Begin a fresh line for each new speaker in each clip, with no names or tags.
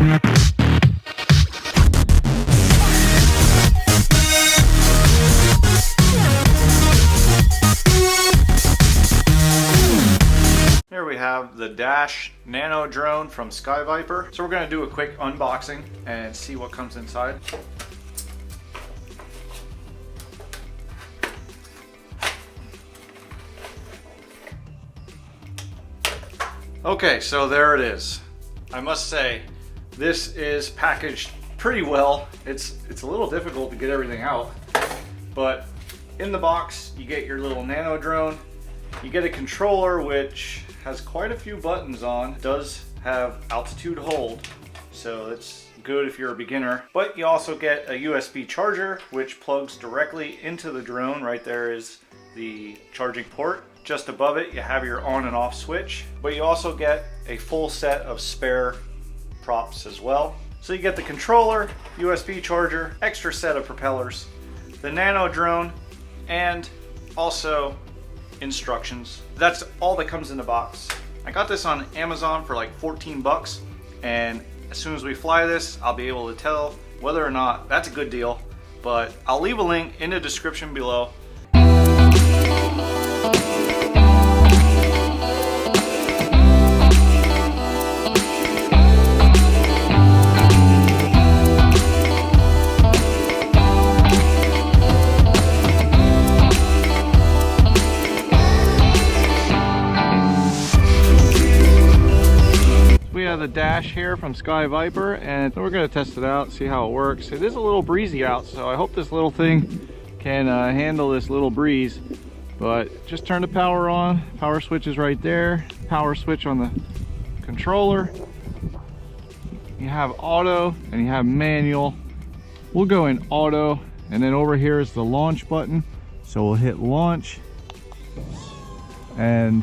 Here we have the Dash Nano drone from Sky Viper. So we're going to do a quick unboxing and see what comes inside. Okay, so there it is. I must say, this is packaged pretty well. It's a little difficult to get everything out, but in the box you get your little Nano drone. You get a controller which has quite a few buttons on. It does have altitude hold, so it's good if you're a beginner. But you also get a USB charger which plugs directly into the drone. Right there is the charging port. Just above it you have your on and off switch, but you also get a full set of spare props as well. So you get the controller, USB charger, extra set of propellers, the Nano drone, and also instructions. That's all that comes in the box. I got this on Amazon for like 14 bucks, and as soon as we fly this, I'll be able to tell whether or not that's a good deal, but I'll leave a link in the description below. The Dash here from Sky Viper, and we're going to test it out, see how it works. It is a little breezy out, so I hope this little thing can handle this little breeze. But just turn the power on. Power switch is right there. Power switch on the controller. You have auto and you have manual. We'll go in auto, and then over here is the launch button, so we'll hit launch, and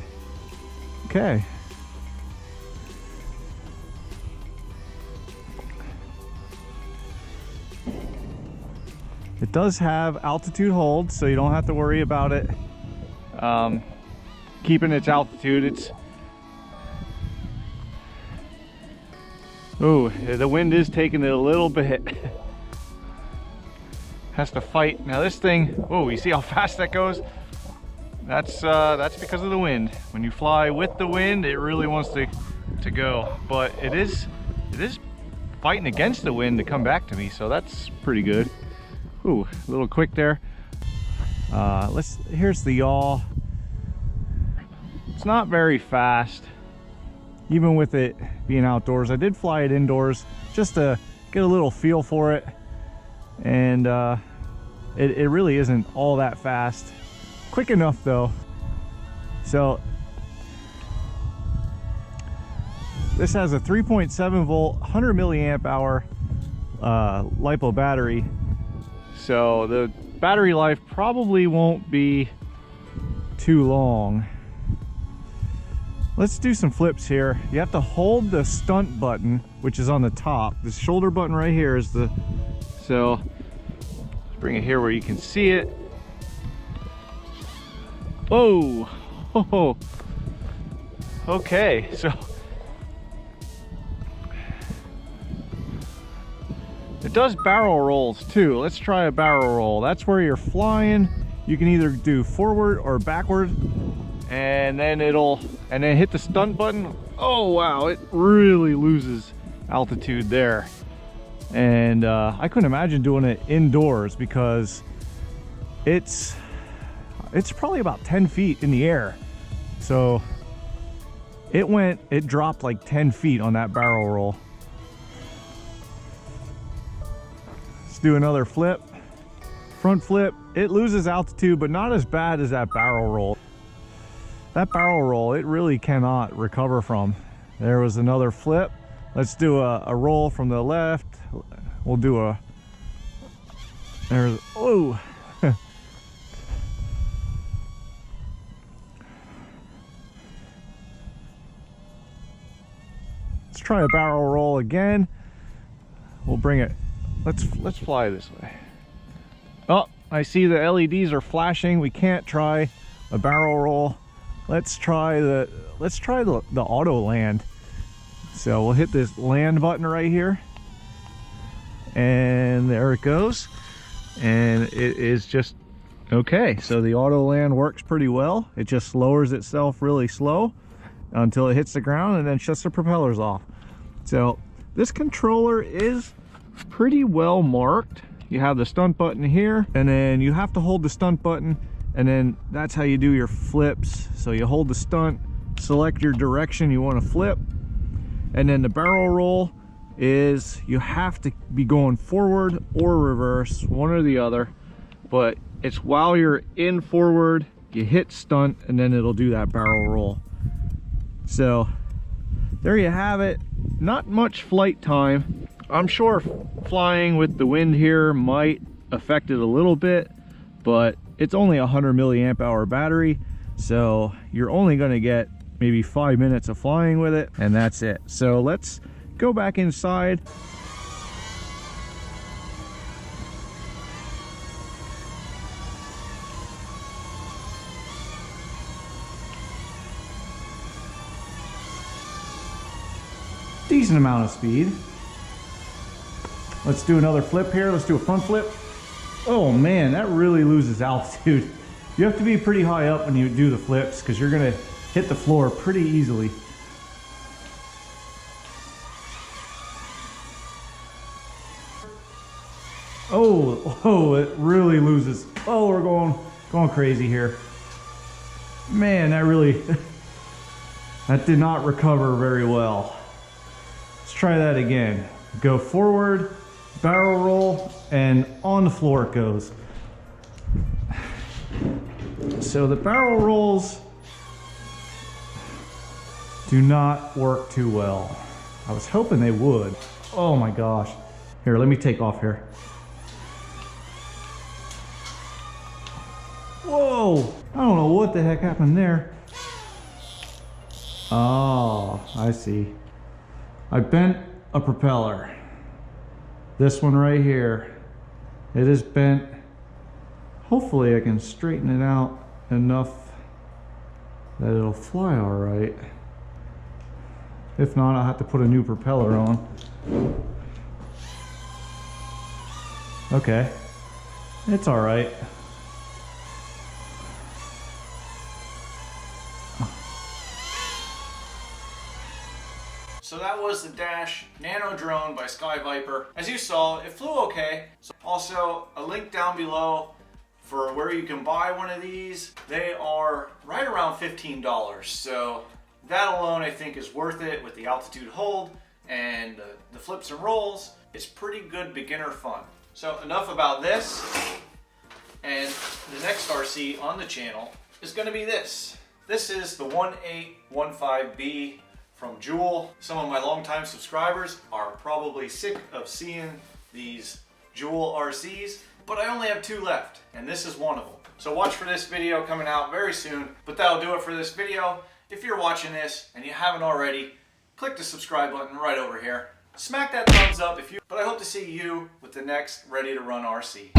okay. It does have altitude hold, so you don't have to worry about it keeping its altitude. Oh, the wind is taking it a little bit. Has to fight. Now this thing, oh, you see how fast that goes? That's because of the wind. When you fly with the wind, it really wants to go. But it is fighting against the wind to come back to me, so that's pretty good. Ooh, a little quick there. Here's the yaw. It's not very fast, even with it being outdoors. I did fly it indoors just to get a little feel for it, and it really isn't all that fast. Quick enough though. So this has a 3.7 volt, 100 milliamp hour LiPo battery. So the battery life probably won't be too long. Let's do some flips here. You have to hold the stunt button, which is on the top. The shoulder button right here is the, so let's bring it here where you can see it. Whoa, oh, okay, so it does barrel rolls too. Let's try a barrel roll. That's where you're flying. You can either do forward or backward, and then hit the stunt button. Oh wow, it really loses altitude there. And I couldn't imagine doing it indoors because it's probably about 10 feet in the air. So it dropped like 10 feet on that barrel roll. Do another flip, front flip. It loses altitude, but not as bad as that barrel roll. That barrel roll, it really cannot recover from. There was another flip. Let's do a roll from the left. We'll do there's, oh. Let's try a barrel roll again. We'll bring it. Let's fly this way. Oh, I see the LEDs are flashing. We can't try a barrel roll. Let's try the auto land. So we'll hit this land button right here, and there it goes, and it is just okay. So the auto land works pretty well. It just lowers itself really slow until it hits the ground and then shuts the propellers off. So this controller is pretty well marked. You have the stunt button here, and then you have to hold the stunt button, and then that's how you do your flips. So you hold the stunt, select your direction you want to flip, and then the barrel roll is you have to be going forward or reverse, one or the other, but it's while you're in forward, you hit stunt, and then it'll do that barrel roll. So there you have it. Not much flight time. I'm sure flying with the wind here might affect it a little bit, but it's only a 100 milliamp hour battery, so you're only going to get maybe 5 minutes of flying with it, and that's it. So let's go back inside. Decent amount of speed. Let's do another flip here. Let's do a front flip. Oh man, that really loses altitude. You have to be pretty high up when you do the flips because you're gonna hit the floor pretty easily. Oh, it really loses. Oh, we're going crazy here. Man, that really, that did not recover very well. Let's try that again. Go forward, barrel roll, and on the floor it goes. So the barrel rolls do not work too well. I was hoping they would. Oh my gosh. Here, let me take off here. Whoa! I don't know what the heck happened there. Oh, I see. I bent a propeller. This one right here. It is bent. Hopefully I can straighten it out enough that it'll fly all right. If not, I'll have to put a new propeller on. Okay, it's all right. So that was the Dash Nano drone by Sky Viper. As you saw, it flew okay. So also a link down below for where you can buy one of these. They are right around $15. So that alone I think is worth it with the altitude hold and the flips and rolls. It's pretty good beginner fun. So enough about this. And the next RC on the channel is going to be this. This is the 1815B from Jewel. Some of my longtime subscribers are probably sick of seeing these Jewel RCs, but I only have 2 left, and this is one of them. So watch for this video coming out very soon, but that'll do it for this video. If you're watching this and you haven't already, click the subscribe button right over here. Smack that thumbs up but I hope to see you with the next Ready to Run RC.